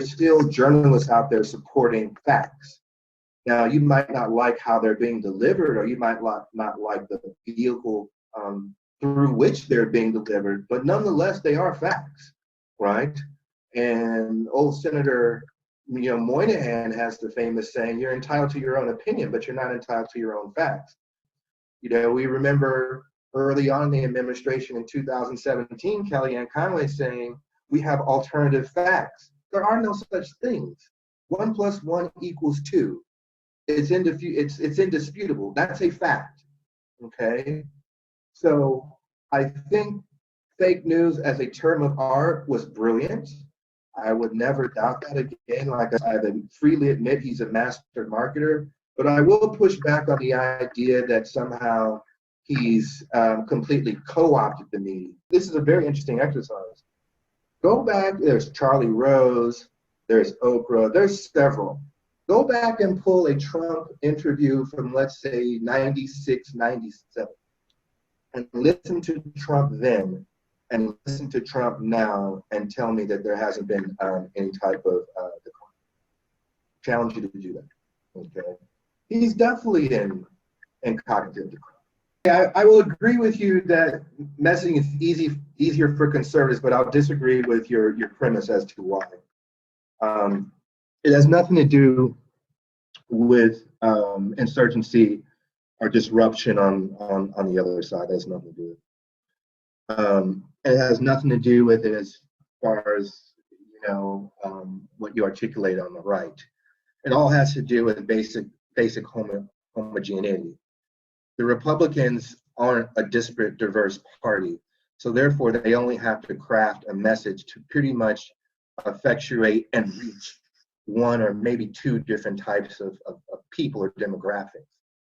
still journalists out there supporting facts. Now, you might not like how they're being delivered, or you might not like the vehicle through which they're being delivered, but nonetheless, they are facts, right? And old Senator, Moynihan has the famous saying, "You're entitled to your own opinion, but you're not entitled to your own facts." We remember early on in the administration in 2017, Kellyanne Conway saying, "We have alternative facts." There are no such things. 1 + 1 = 2. It's indisputable. That's a fact. Okay. So I think fake news as a term of art was brilliant. I would never doubt that again. Like I freely admit, he's a master marketer, but I will push back on the idea that somehow he's completely co-opted the media. This is a very interesting exercise. Go back, there's Charlie Rose, there's Oprah, there's several. Go back and pull a Trump interview from, let's say, 96, 97, and listen to Trump then and listen to Trump now and tell me that there hasn't been any type of decline. Challenge you to do that, okay? He's definitely in cognitive decline. I will agree with you that messaging is easier for conservatives, but I'll disagree with your premise as to why. It has nothing to do with insurgency or disruption on the other side. That has nothing to do with it. It has nothing to do with it as far as what you articulate on the right. It all has to do with basic homogeneity. The Republicans aren't a disparate, diverse party, so therefore they only have to craft a message to pretty much effectuate and reach one or maybe two different types of people or demographics.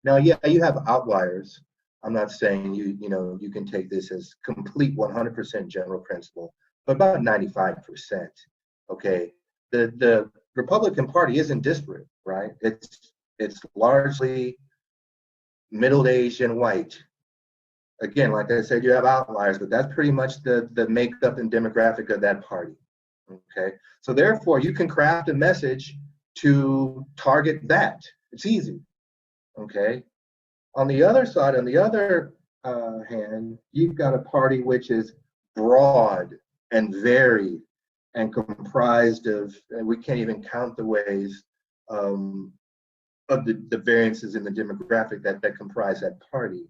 Now, yeah, you have outliers. I'm not saying you can take this as complete 100% general principle, but about 95%. Okay, the Republican Party isn't disparate, right? It's largely middle-aged and white. Again, like I said, you have outliers, but that's pretty much the makeup and demographic of that party. Okay, so therefore you can craft a message to target that. It's easy. Okay, on the other side, on the other hand, you've got a party which is broad and varied and comprised of, and we can't even count the ways of the variances in the demographic that comprise that party.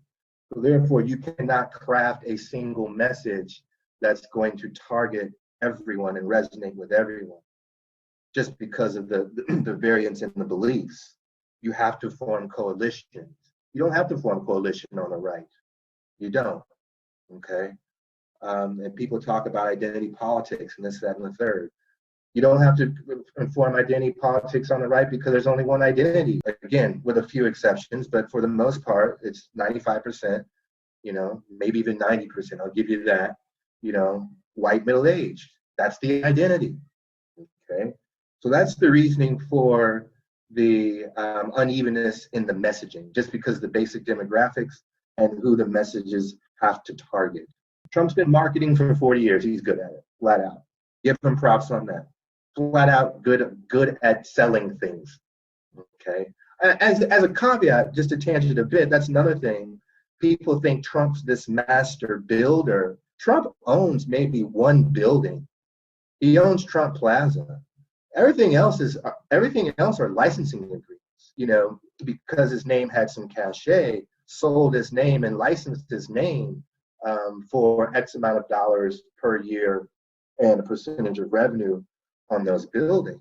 So therefore, you cannot craft a single message that's going to target everyone and resonate with everyone just because of the variance in the beliefs. You have to form coalitions. You don't have to form coalition on the right. You don't, okay? And people talk about identity politics and this, that, and the third. You don't have to inform identity politics on the right because there's only one identity. Again, with a few exceptions, but for the most part, it's 95%, maybe even 90%. I'll give you that, white middle-aged. That's the identity, okay? So that's the reasoning for the unevenness in the messaging, just because the basic demographics and who the messages have to target. Trump's been marketing for 40 years. He's good at it, flat out. Give him props on that. Flat out good at selling things, okay? As a caveat, just to tangent a bit, that's another thing. People think Trump's this master builder. Trump owns maybe one building. He owns Trump Plaza. Everything else are licensing agreements, because his name had some cachet, sold his name and licensed his name for X amount of dollars per year and a percentage of revenue on those buildings.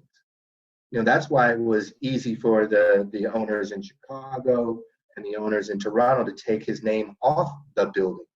That's why it was easy for the owners in Chicago and the owners in Toronto to take his name off the buildings.